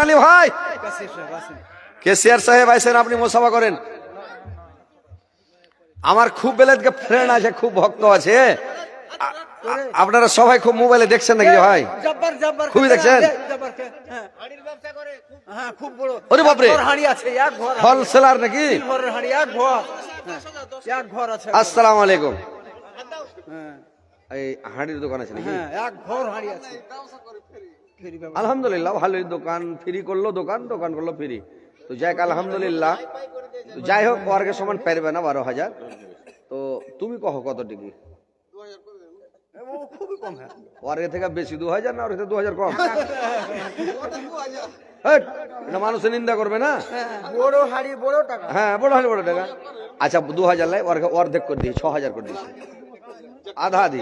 আলী ভাই, কেসিআর সাহেব আইসেন, আপনি মোসাফা করেন। আমার খুব বেলাতে ফ্রেন্ড আছে, খুব ভক্ত আছে। আপনারা সবাই খুব মোবাইলে দেখছেন নাকি ভাই? খুবই দেখছেন? ওরে বাপরে, হোলসেলার নাকি? আসসালামু আলাইকুম। এই হাঁড়ির দোকান আছে নাকি? আলহামদুলিল্লাহ, ভালোই দোকান। ফ্রি করলো দোকান, দোকান করলো ফ্রি। তো যাই আলহামদুলিল্লাহ। যাই হোক, ওয়ার্গের সমান পারবে না 12,000। তো তুমি কহ কত টিকি? ওয়ার্গের থেকে বেশি 2,000 না? ওর থেকে 2,000 কম? এটা মানুষের নিন্দা করবে না? বড় হাড়ি বড় টাকা। হ্যাঁ, বড় হাড়ি বড় টাকা। আচ্ছা 2,000 লাই, অর্ধেক করে দিই, 6,000 করে দিচ্ছি। আধা আধি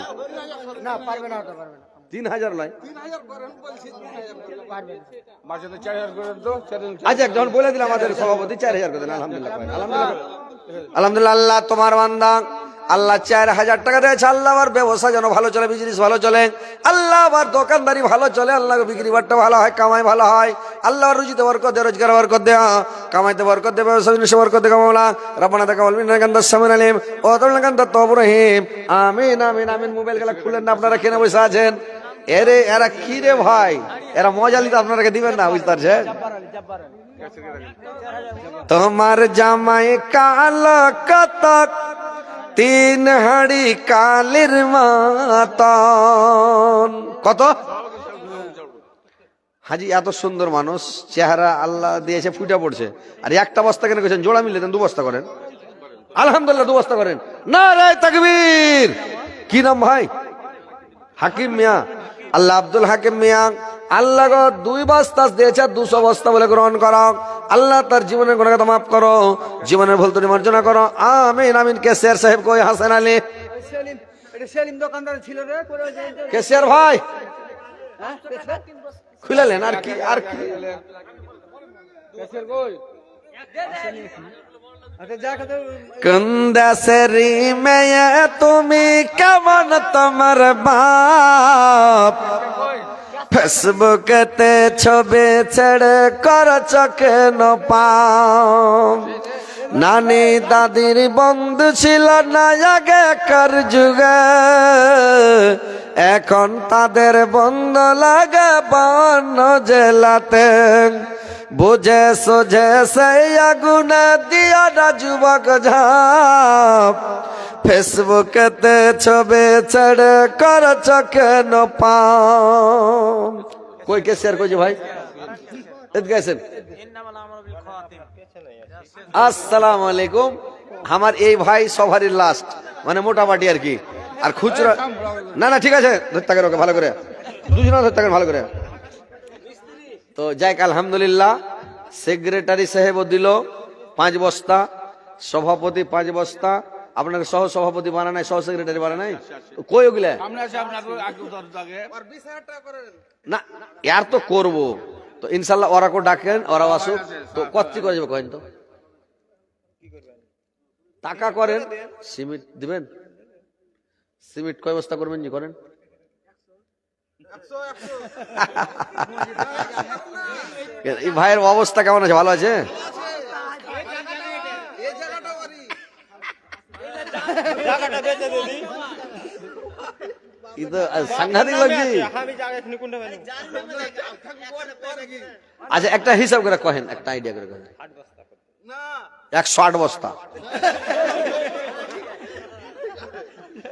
না, পারবে না, ওটা পারবে না। 3,000 লাই। পারবে না। আচ্ছা, যখন বলে দিলাম আমাদের সভাপতি 4,000 করে দেন। আলহামদুলিল্লাহ, আলহামদুলিল্লাহ, আলহামদুলিল্লাহ। আল্লাহ তোমার বান্দা, আল্লাহ 4,000 টাকা দিয়েছে। আল্লাহ আমার ব্যবসা যেন ভালো চলে, বিজনেস ভালো চলে। আল্লাহ আমার দোকানদারি ভালো চলে। আল্লাহ বিক্রি বাট্টা ভালো হয়, কামাই ভালো হয়। আল্লাহ রুজিতে বরকত দে, রোজগার বরকত দে, কামাইতে বরকত দে, ব্যবসা বিজনেসে বরকত দে। কামাওলা রব্বানা তাকাব্বাল মিন্না ইন্নাকা আনতাস সামিউল আলিম ওয়া তুব আলাইনা তাওয়াবুর রহিম। আমিন, আমিন, আমিন। মোবাইল গুলো খুলেন না, আপনারা কেন বসে আছেন? এরে এরা কি রে ভাই, এরা মজা নিতে আপনারা দিবেন না, বুঝতে পারছেন? তোমার জামাই কালো কতক, 3 হাড়ি কালের মাতন। কত? হাজি এত সুন্দর মানুষ, চেহারা আল্লাহ দিয়েছে, ফুটা পড়ছে। আর একটা বস্তা কেন করেছেন? জোড়া মিলে দেন, 2 বস্তা করেন। আলহামদুলিল্লাহ, 2 বস্তা করেন। নারায়ে তাকবীর। কি নাম ভাই? হাকিম মিয়া। আল্লাহ আব্দুল হাকিম মিয়া, আল্লাহ 2 বস্তা দিয়েছে, 200 বস্তা বলে গ্রহণ করো। আল্লাহ তার জীবনের গুনাহ মাফ করো, জীবনের ভুল ত্রুটি মার্জনা করো। আমিন, আমিন। কেসিআর সাহেব কই? হাসান আলী সেলিম দোকানদার ছিল রে। কেসিআর ভাই খুলালেন। আর কি আর কি? কোন দেশের মেয়ে তুমি, কেমন তোমার বাপ? ফেসবুকেতে ছবি ছেড়ে করছ কেন পাপ? নানি দাদির বন্ধু ছিল না আগেকার যুগে, এখন তাদের বন্ধু লাগে বন্য জেলাতে। বুঝে সোঝে সেই আগুনে দিয়া না যুবক ঝাঁপ। ফেসবুকেতে ছবি ছেড়ে করছ কেন পাপ? কই কেসিআর কইছে ভাই? এদিকে আসেন। আসসালামু আলাইকুম। আমার এই ভাই সবারই লাস্ট, মানে মোটামুটি আর কি। আর খুচরা না, না ঠিক আছে, ধরতে থাকেন ওকে ভালো করে, 2 জন ধরতে থাকেন ভালো করে। তো যাই আলহামদুলিল্লাহ, সেক্রেটারি সাহেবও দিল 5 বস্তা, সভাপতি 5 বস্তা। আপনাকে সহ সভাপতি বানা নাই, সহ সেক্রেটারি বানা নাই। কই ওগুলা? না ইয়ার তো করবো তো ইনশাল্লাহ। ওরাকে ডাকেন, ওরাও আসুক। তো কত করে যাবে কয়েন? তো টাকা করেন, সিমেন্ট দিবেন। সিমেন্ট কয় বস্তা করবেন? জি করেন। এই ভাইয়ের অবস্থা কেমন আছে? ভালো আছে? সাংঘাতিক লাগছে। আচ্ছা একটা হিসাব করে কহেন, একটা আইডিয়া করে কহেন। 108 বস্তা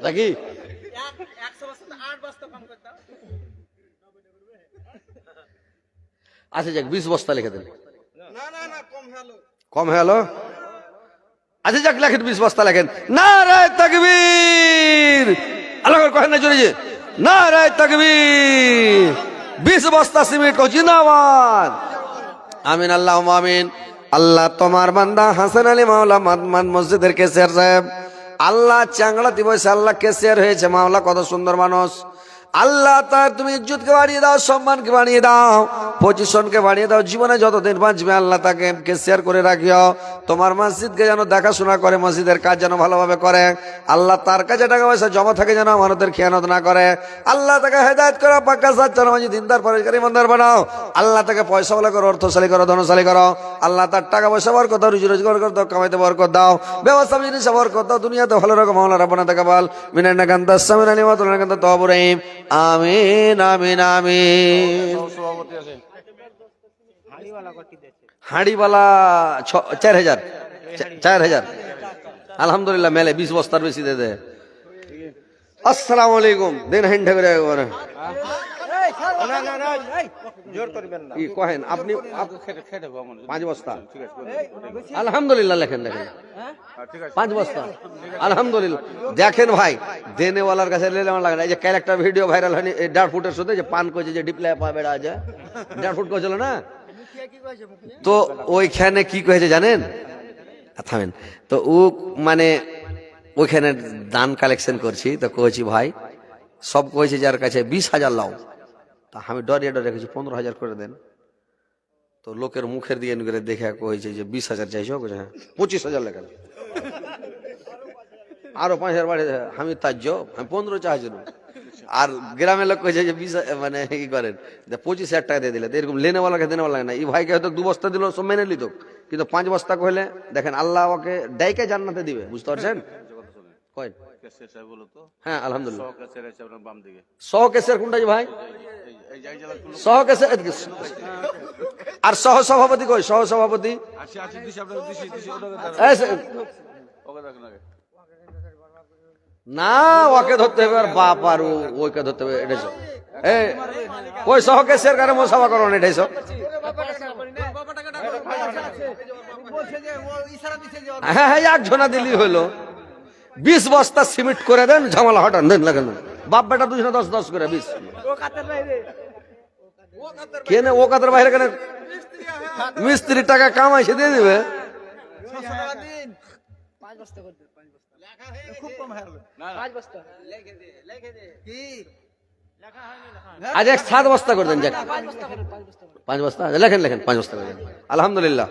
নাকি? আচ্ছা যাক 20 বস্তা লিখে দেন। কম হয়ে গেল? আচ্ছা যাক লেখেন, 20 বস্তা লেখেন। নারায়ে তাকবীর। আল্লাহু আকবার কহেন না জোরে যে? নারায়ে তাকবীর। 20 বস্তা সিমেন্ট কো জিন্দাবাদ। আমিন, আল্লাহুম্মা আমিন। আল্লাহ তোমার বান্দা হাসান আলী মাওলা মাদমান মসজিদের কেসিআর সাহেব, আল্লাহ চাংড়া দিবসে আল্লাহ কেসিআর হয়েছে। মাওলা কত সুন্দর মানুষ। আল্লাহ তার তুমি ইজ্জতকে বাড়িয়ে দাও, সম্মানকে বাড়িয়ে দাও, পজিশনকে বাড়িয়ে দাও। জীবনে যতদিন বাঁচবে আল্লাহ তাকে শেয়ার করে রাখিও। তোমার মসজিদকে যেন দেখাশোনা করে, মসজিদের কাজ যেন ভালোভাবে করে। আল্লাহ তার কাছে টাকা পয়সা জমা থাকে যেন আমাদের খেয়ানত না করে। আল্লাহ তাকে হেদায়েত করো, পাক্কা সাচ্চা নামাজি দিনদার পরেশগার ইমানদার বানাও। আল্লাহ তাকে পয়সাওয়ালা করো, অর্থশালী করো, ধনশালী করো। আল্লাহ তার টাকা পয়সা বরকত দাও, রুজি রোজগার দাও, কামাইতে বরকত দাও, ব্যবস্থা জিনিসে বরকত দাও, দুনিয়াতে ভালো রকম মাওলা রাব্বানা তাকাব্বাল মিন্না কান্তা সামিউল আলিম ওয়া তুলনা কান্তা তাওয়াবুর রহিম। আমিন আমিন আমিন। হাঁড়িওয়ালা 4000 4000 আলহামদুলিল্লাহ মেলে 20 বস্তার বেশি দে দে। আসসালামু আলাইকুম। দিন হেন্ডে করে একবারে জোর করবেন না। কি কহেন আপনি? 5 বস্তা আলহামদুলিল্লাহ। লেখেন লেখেন 5 বস্তা আলহামদুলিল্লাহ। দেখেন ভাই, দেনেওয়ালার কাছে লেলে আমার লাগে না। এই যে ক্যারেক্টার ভিডিও ভাইরাল হয়নি 1.5 ফুটের সাথে যে পান কইছে যে ডিপ্লাই পা বেড়া আছে 1.5 ফুট কইছিল না, তো ওইখানে কি কয়েছে জানেন? থামেন তো ও মানে ওইখানে দান কালেকশন করছি, তো কয়েছি ভাই সব কয়েছে যার কাছে 20,000 লাও, তা আমি ডরিয়ে ডরে রেখেছি 15,000 করে দেন। তো লোকের মুখের দিয়ে করে দেখে কয়েছে যে 20,000 চাইছো, হ্যাঁ 25,000 লেখেন, আরো 5,000 বাড়ি। আমি তাজ্য, আমি 15 চাইছিল। আর গ্রামের লোক কয়েছে যে 20 মানে ই করেন 25,000 টাকা দিয়ে দিলে, এরকম লেনেওয়ালাকে দেনেওয়ালা লাগে না। এই ভাইকে হয়তো 2 বস্তা দিল, সব মেনে নিত, কিন্তু 5 বস্তা কইলে দেখেন আল্লাহ ওকে ডাইকে জান্নাতে দিবে, বুঝতে পারছেন? কয় হ্যাঁ আলহামদুলিল্লাহ। সহ কেসের কোনটা ভাই? সহ কেসের আর সহ সভাপতি কই? সহ সভাপতি না, ওকে ধরতে হবে। আর বাপ আর ওইকে ধরতে হবে। এটাই ওই সহ কেসের কারণে মোসাফা করো না, এটাই সব। হ্যাঁ হ্যাঁ 1 জনা দিলি হইলো। 20 বস্তা সিমেন্ট করে দেন, ঝামেলা হটান দেন। লাগেন বাপ বেটা 2 জনা 10 করে 20 কেন? ও কাতার বাইরে কেন? মিস্ত্রি টাকা কামাইছে দিয়ে দিবে। আজ 7 বস্তা করে দেন, 5 বস্তা লেখেন লেখেন 5 বস্তা করে দেন আলহামদুলিল্লাহ।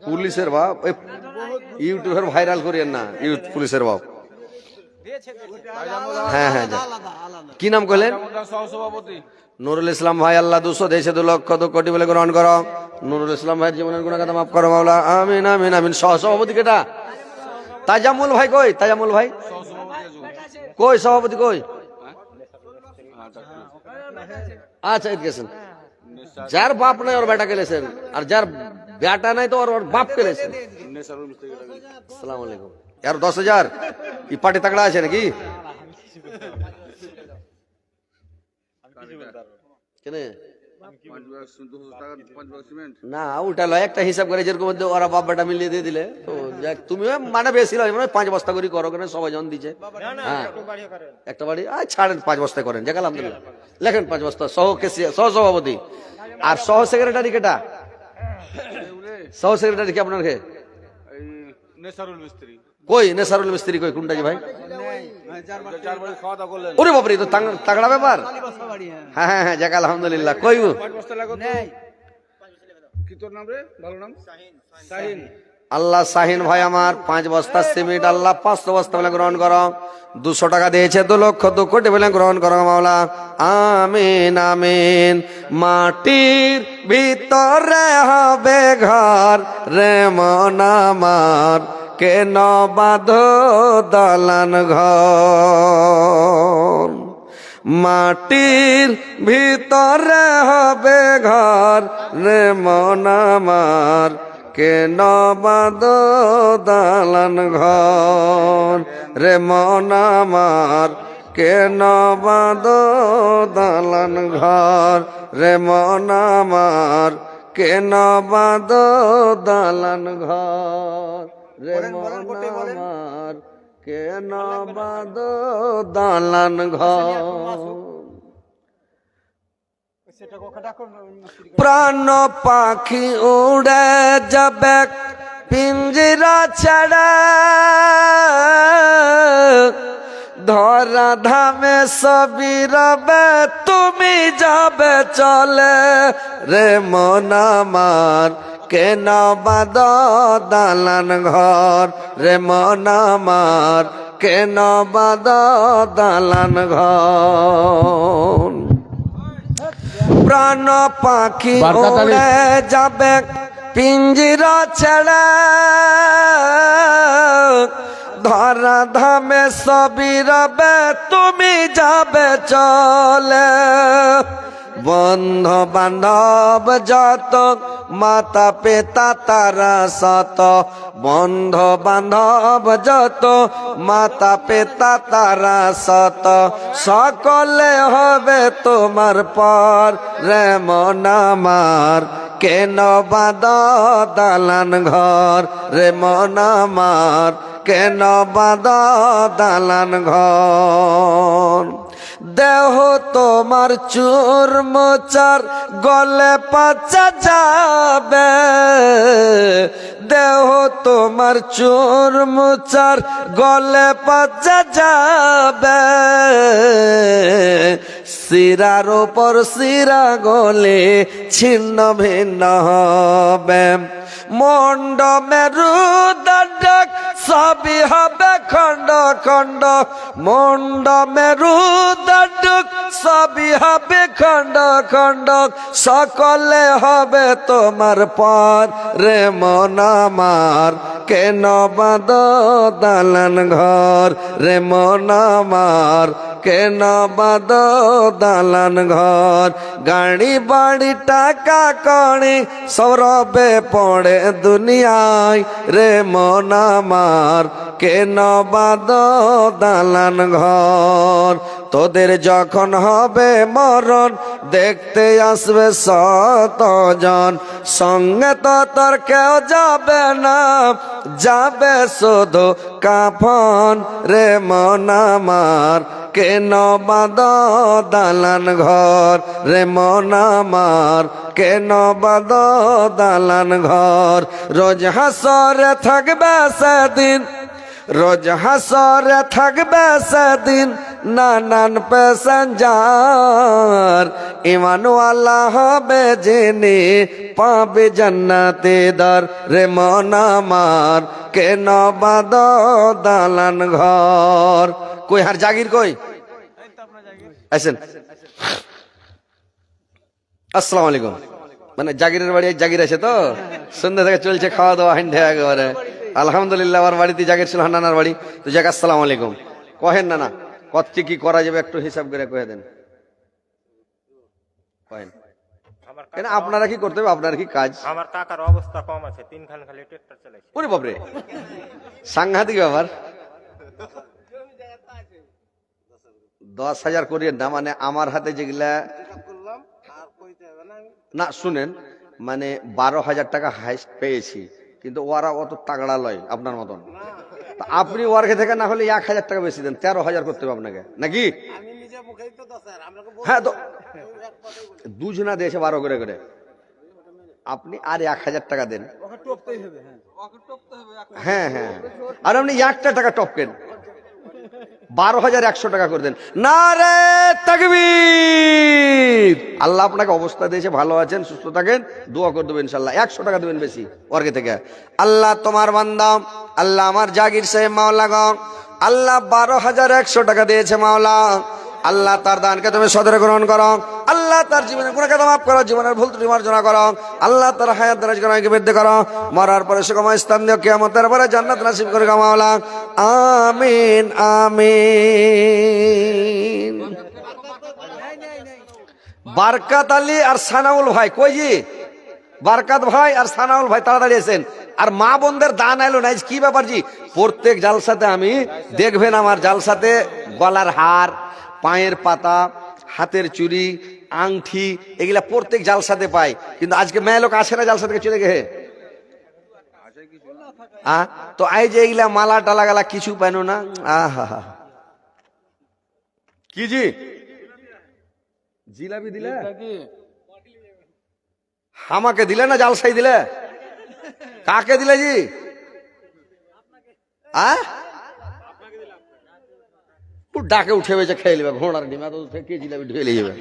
পুলিশের বাপ ইউটিউবের ভাইরাল করিয়েন না, পুলিশের বাপ। হ্যাঁ হ্যাঁ কি নাম কইলেন? নুরুল ইসলাম ভাই। আল্লাহ 200 দেশে 2 লক্ষ 2 কোটি বলে গ্রহণ করো। নুরুল ইসলাম ভাইয়ের জীবনের গুনাহ মাফ করো মাওলা, আমিন আমিন আমিন। সভাপতি কেটা? তাজামুল ভাই কই? তাজামুল ভাই কই? সভাপতি কই? আচ্ছা এই গেছেন। যার বাপ নাই ওর বেটা গেলেছেন, আর যার বেটা নাই তো ওর বাপ গেলেছেন। আসসালামু আলাইকুম। यार 10,000 এই পার্টি তাগড়া আছে নাকি? কেন না ওটা লয়, একটা হিসাব করে যেরকম ওরা বাপ বেটা মিলিয়ে দিয়ে দিলে তো যাক। তুমি মানে বেশি লয়, মানে 5 বস্তা করে করো, কেন সবাই জন দিচ্ছে। হ্যাঁ একটা বাড়ি ছাড়েন 5 বস্তা করেন, যাক আলহামদুলিল্লাহ। লেখেন 5 বস্তা। সহ সভাপতি আর সহ সেক্রেটারি কেটা? সহ সেক্রেটারি কি আপনার কই? নেসারুল মিস্ত্রি কই? কোনটা ভাই? ওরে বাপরে, তো তাগড়া ব্যাপার। হ্যাঁ হ্যাঁ হ্যাঁ যাক আলহামদুলিল্লাহ। কই আল্লাহ শাহিন ভাই আমার 5 বস্তা সিমেন্ট আল্লাহ 500 বস্তা বলে গ্রহণ করো। 200 টাকা দিয়েছে 2 লক্ষ 2 কোটি বলে গ্রহণ করো মাওলা, আমিন আমিন। মাটির ভিতরে হবে ঘর রে মন আমার, কেন বাঁধো দালান ঘর। মাটির ভিতরে হবে ঘর রে মন আমার, কেন বাঁধো দালান ঘর রে মন আমার, কেন বাঁধো দালান ঘর রে মন আমার, কেন বাঁধো দালান ঘর রে মন আমার, কেন বাঁধো দালান ঘর। প্রাণ পাখি উড়ে যাবে পিঞ্জরা ছাড়া, ধরা ধামে সবই রবে তুমি যাবে চলে রে মন আমার কেন বাদ দালান ঘর রে মন আমার কেন বাদ দালান ঘর প্রাণ পাখি উড়ে যাবে পিঞ্জিরা ছেড়ে ধরা ধামে সবই রবে তুমি যাবে চলে বন্ধু বান্ধব যত মাতা পিতা তারা সত বন্ধু বান্ধব যত মাতা পিতা তারা সত সকলে হবে তোমার পর রে মন আমার কেন বাদ দালান ঘর রে মন আমার কেন বাদ দালান ঘর দেহ তোমার চুর মোচার গলে পচা যাবে দেহ তোমার চুর মোচার গলে পচা যাবে শিরার ওপর শিরা গলে ছিন্ন ভিন্ন হবে মন্ড মেরুদণ্ডক সবই হবে খণ্ড খণ্ড মন্ড মেরুদণ্ডক সবই হবে খণ্ড খণ্ড সকলে হবে তোমার পর রে মন আমার কেন বাদ দালান ঘর রে মন আমার কেন বাদ দালান ঘর গাড়ি বাড়ি টাকা কড়ি সৌরভে পড়ে দুনিয়ায় রে মন আমার কেন বাদ দালান ঘর তোদের যখন হবে মরণ দেখতে আসবে শতজন সঙ্গে তো তোর কেউ যাবে না যাবে শুধু কাফন রে মন আমার কেন বাদ দালান ঘর রে মন আমার কেন বাদ দালান ঘর রোজ হাসরে থাকবে সেদিন রোজ হাসরে থাকবে সেদিন নানান প্যাসেঞ্জার ইমানওয়ালা হবে জেনে পাবে জান্নাতে দর রে মন আমার কেন বাদ দালান ঘর কই হার জাগির কই আসেন আসসালামু আলাইকুম মানে জাগিরের বাড়ি জাগির আছে তো সন্ধ্যা থেকে চলছে খাওয়া দাওয়া হান্ডে একেবারে আলহামদুলিল্লাহ আমার বাড়িতে জাগির ছিল নানার বাড়ি তো যাক আসসালামু আলাইকুম কহেন না কত কি করা যাবে একটু হিসাব করে কয়ে দেন কহেন কেন আপনারা কি করতে হবে আপনার কি কাজ আমার কাকার অবস্থা কম আছে তিনখান খালি ট্রাক্টর চালাইছে ওরে বাপরে সাংঘাতিক ব্যাপার 10,000 করিয়ে না মানে আমার হাতে যেগুলা না শুনেন মানে 12,000 টাকা হাইস্ট পেয়েছি কিন্তু ওরা অত তাগড়া লয় আপনার মতন আপনি ওয়ার্কে থেকে না হলে 1,000 টাকা বেশি দেন 13,000 করতে হবে আপনাকে নাকি হ্যাঁ তো দুজনা দিয়েছে 12 করে করে আপনি আর 1,000 টাকা দেন হ্যাঁ হ্যাঁ আর আপনি 1 টাকা টপকেন 12,100 টাকা করে দেন না রে তাকবীর আল্লাহ আপনাকে অবস্থা দিয়েছে ভালো আছেন সুস্থ থাকেন দোয়া করে দেবেন ইনশাআল্লাহ 100 টাকা দেবেন বেশি ওরকে থেকে আল্লাহ তোমার বান্দা আল্লাহ আমার জাগির সাহেব মাওলা গো আল্লাহ 12,100 টাকা দিয়েছে মাওলা আল্লাহ তার দানকে তুমি সদরে গ্রহণ করো আল্লাহ তার জীবনের গুনাহকে মাফ করো জীবনের ভুল ত্রুটি মার্জনা করো আল্লাহ তার হায়াত দারাজ করাকে বৃদ্ধি করো মরার পরে সুখময় স্থান দিও কিয়ামতের পরে জান্নাত নসিব করে গো মাওলা আমিন আমিন বারকাত আলী আর সানাউল ভাই কই জি বারকাত ভাই আর সানাউল ভাই তাড়াতাড়ি এসেন আর মা বোনদের দান এলো না কি ব্যাপার জি প্রত্যেক জালসাতে আমি দেখবেন আমার জালসাতে গলার হার পায়ের পাতা হাতের চুড়ি আংটি এগুলা প্রত্যেক জালসাতে পাই কিন্তু আজকে মেয়ে লোক আসে না জালসা থেকে চলে গেছে তো এই যে এগুলা মালা টালা গালা কিছু পাইনো না আহা কি জি জিলাপি দিলে আমাকে দিলে না জালসাই দিলে কাকে দিলে জি ও ডাকে উঠে বেঁচে খেয়ে নেবে ঘোড়ার ডিম এত কে জিলাপি ঢুয়ে যাবে।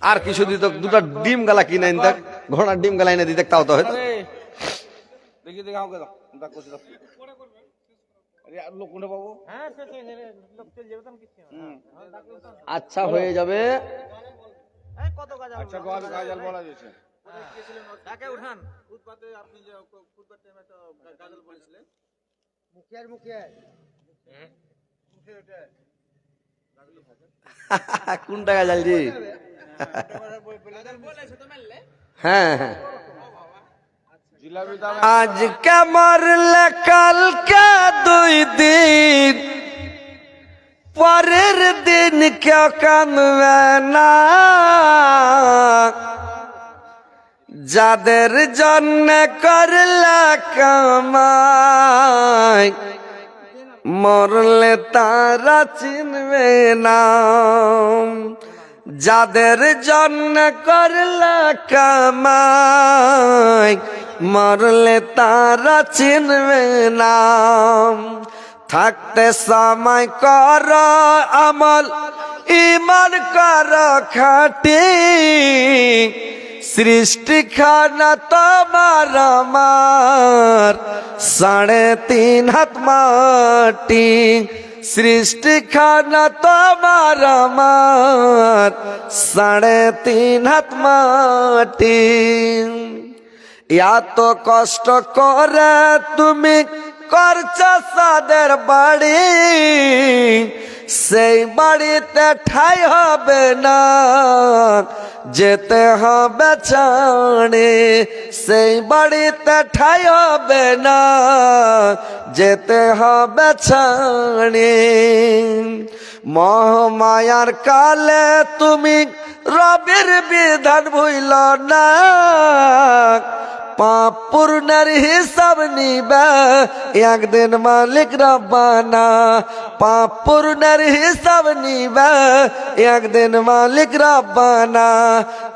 আর কিছু দিত দুটা ডিম গালা কিনে এনে দেখ, ঘোড়ার ডিম গালা এনে দিতে তাও তো হয়তো। দেখি দেখি আমাকে দাও দাও করছি দাও আরে আর লোক কোনটা পাবো হ্যাঁ সে লোক চলে যাবে তখন কিছু না। আচ্ছা হয়ে যাবে। কত গাজা আচ্ছা গাল গাজাল বলা যাচ্ছে তাকে উঠান ফুটপাতে আপনি যে ফুটপাত টাইমে একটা গাজল বলেছিলেন মুখে ওটা কোন টাকা জালজি? বলেছে তো মেললে হ্যাঁ হ্যাঁ। জিলাপি দাম আজ কে মরলে কালকে দুই দিন, পরের দিন কেউ কাঁদবে না। যাদের জন্য করলে কামাই, মরলে তারা চিনবে না। যাদের জন্য করলে কামাই, মরলে তারা চিনবে না। থাকতে সময় কর আমল, ইমান কর খাটি। সৃষ্টি খানা তোমার আমার, 3.5 হাত মাটি। সৃষ্টি খানা তোমার আমার, 3.5 হাত মাটি। এত কষ্ট করে তুমি করছো সাদের বাড়ি, সেই বাড়িতে ঠাই হবে না, যেতে হবে ছাড়ে। সেই বাড়িতে ঠাই হবে না, যেতে হবে ছাড়ে। মহামায়ার কালে তুমি রবির বিধান ভুইল না। পাপ পূর্ণের হিসাব নিবে একদিন মালিক রব্বানা। পাপ পূর্ণের হিসাব নিবে একদিন মালিক রব্বানা।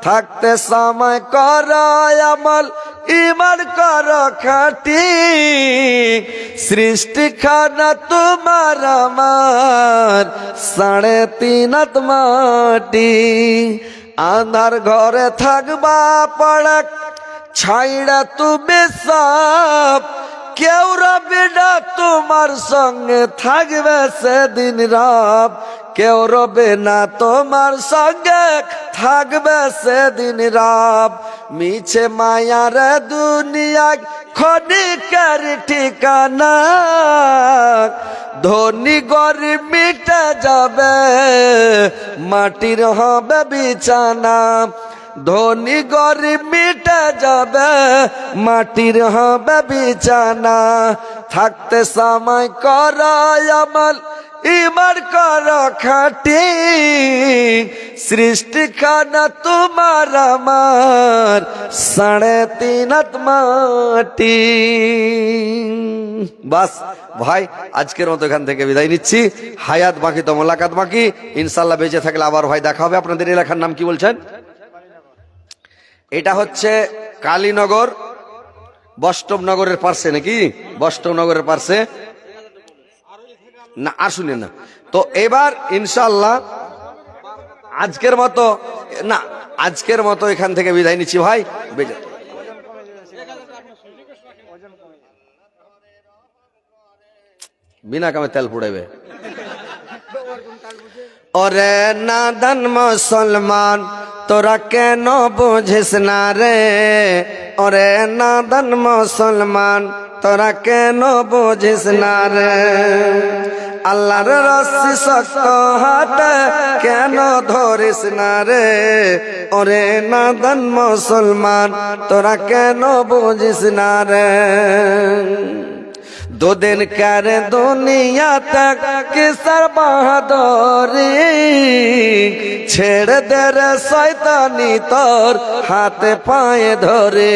থাকতে সময় কর আমল, ইমান কর খাটি। সৃষ্টি খানা তোমার আমার, 3.5 হাত মাটি। আন্ধার ঘরে থাকবা পড়ক, ছাইড়া তুমি সব। কেউ রবে না তোমার সঙ্গে, থাকবে সেদিন রব। কেউ রবে না তোমার সঙ্গে, থাকবে সেদিন রব। মিছে মায়ার দুনিয়া ক্ষণিকের ঠিকানা। ধনী গরিব মিটে যাবে, মাটির হবে বিছানা। ধনী গরিব মিটে যাবে, মাটির হবে বিছানা। থাকতে সময় কর আমল, ইমান কর খাটি। সৃষ্টি খানা তোমার আমার, 3.5 হাত মাটি। বাস ভাই আজকের মতো এখান থেকে বিদায় নিচ্ছি। হায়াত বাকি তো মোলাকাত বাকি। ইনশাল্লাহ বেঁচে থাকলে আবার ভাই দেখা হবে। আপনাদের এলাকার নাম কি বলছেন? এটা হচ্ছে কালীনগর, বষ্টবনগরের পার্শ্বে নাকি? বষ্টবনগরের পার্শ্বে না, আর শুনেন না তো। এবার ইনশাল্লাহ আজকের মতো না, আজকের মতো এখান থেকে বিদায় নিচ্ছি ভাই। বিনা কামে তেল পুড়াবে। ওরে নাদান মুসলমান, তোরা কেন বুঝিস না রে? ওরে নাদান মুসলমান, তোরা কেন বুঝিস না রে? আল্লাহর রস্সি শক্ত হাতে কেন ধরিস না রে? ওরে নাদান মুসলমান, তোরা কেন বুঝিস না রে? 2 दिन कर दुनिया तक किसर बहादुरी। छेड़ दे रे शैतानी तोर हाथ पाए धरे।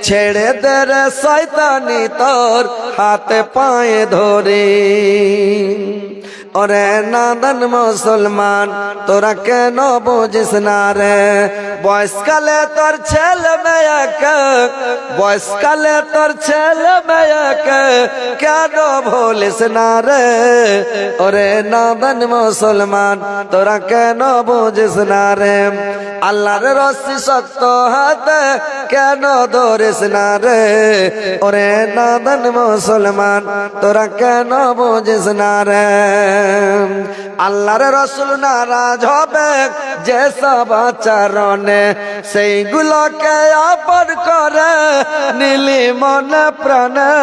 छेड़ दे रे शैतानी तोर हाथ पाए धरे। ওরে নাদান মুসলমান তোরা কেন বুঝিস না রে বয়সকালে তোর ছেলে মেয়েকে বয়সকালে তোর ছেলে মেয়েকে কেন ভুলিস না রে ওরে নাদান মুসলমান তোরা কেন বুঝিস না রে আল্লাহর রশি শক্ত হাতে কেন ধরিস না রে ওরে নাদান মুসলমান তোরা কেন বুঝিস না রে আল্লাহর রসুল নারাজ হবে যে সব আচরণে সেইগুলোকে আপন করে নিলি মনে প্রাণে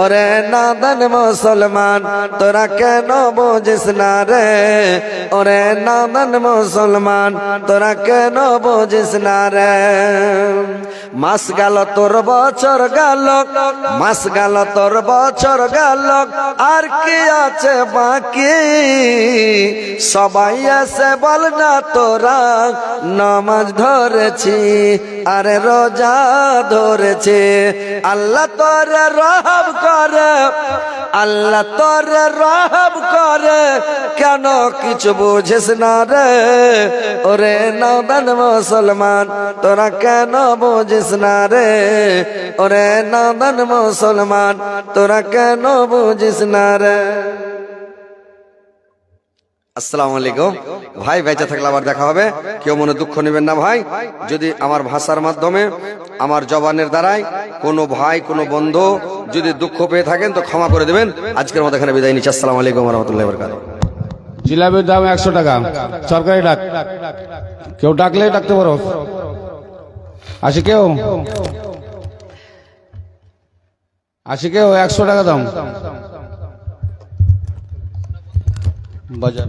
ওরে নাদান মুসলমান তোরা কেন বুঝিস না রে ওরে নাদান মুসলমান তোরা কেন বুঝিস না রে মাস গেল তোর বছর গেল মাস গেল তোর বছর গেল আর কি আছে বাকি সবাই এসে বল না তোরা নামাজ ধরেছি আরে রোজা ধরেছি আল্লাহ তোরে রহম করে আল্লাহ তোরে রহম করে কেন কিছু বুঝিস না রে ওরে নাদান মুসলমান তোরা কেন বুঝিস না রে ওরে নাদান মুসলমান তোরা কেন বুঝিস না রে আসসালামু আলাইকুম ভাই বেঁচে থাকলে আবার দেখা হবে কেউ মনে দুঃখ নেবেন না ভাই যদি আমার ভাষার মাধ্যমে আমার জবানের দ্বারাই কোনো ভাই কোনো বন্ধু যদি দুঃখ পেয়ে থাকেন তো ক্ষমা করে দেবেন আজকের মতো এখানে বিদায় নিচ্ছি আসসালামু আলাইকুম ওয়া রাহমাতুল্লাহি ওয়া বারাকাতুহু জিলাপির দাম 100 টাকা সরকারি ডাক কেউ ডাকলে ডাকতে পারো আসি কেউ 100 টাকা দাম বাজার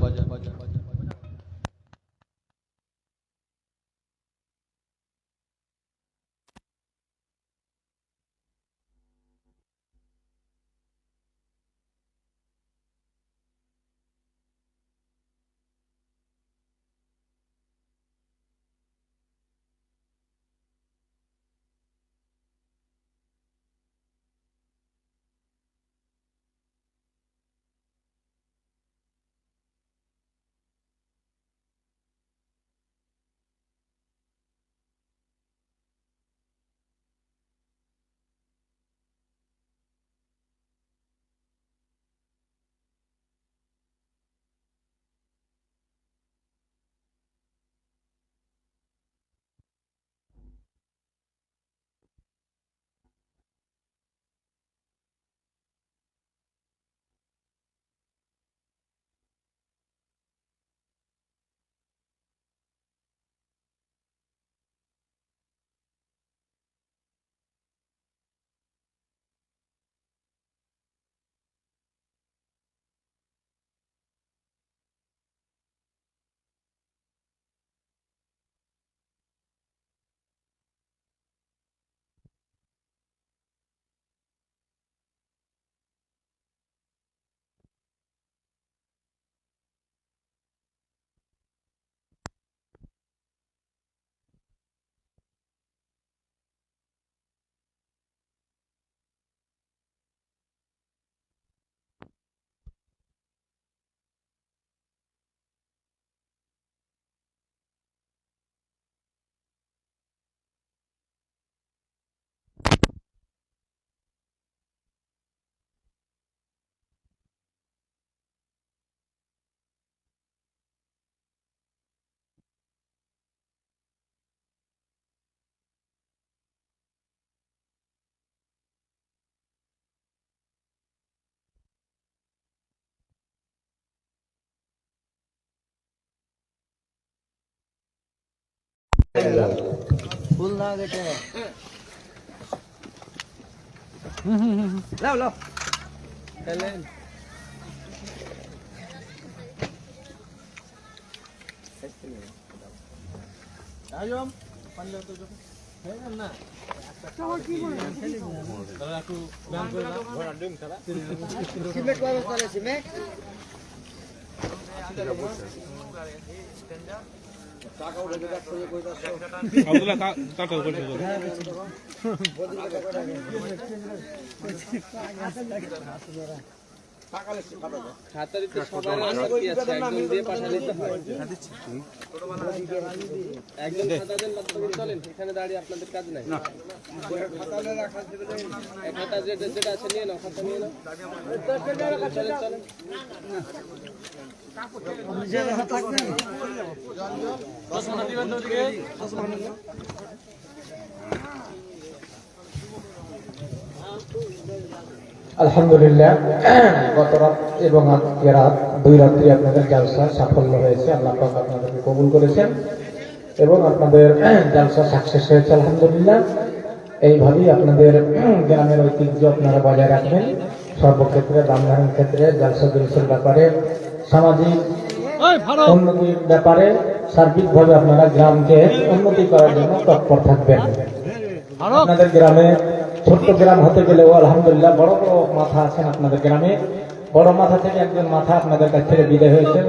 আলহামদুলিল্লাহ, গত রাত এবং আজকে রাত 2 রাত্রি আপনাদের জালসা সাফল্য হয়েছে। আল্লাহ পাক আপনাদেরকে কবুল করেছেন এবং আপনাদের জালসা সাকসেস হয়েছে আলহামদুলিল্লাহ। এইভাবেই আপনাদের গ্রামের ঐতিহ্য আপনারা বজায় রাখবেন। সর্বক্ষেত্রে দামদানের ক্ষেত্রে জালসা জুলুসের ব্যাপারে, সামাজিক উন্নতির ব্যাপারে সার্বিকভাবে আপনারা গ্রামকে উন্নতি করার জন্য তৎপর থাকবেন। আপনাদের গ্রামে ছোট্ট গ্রাম হতে গেলেও আলহামদুলিল্লাহ বড় বড় মাথা আছেন আপনাদের গ্রামে। বড় মাথা থেকে একজন মাথা আপনাদের কাছ থেকে বিদায় হয়েছেন।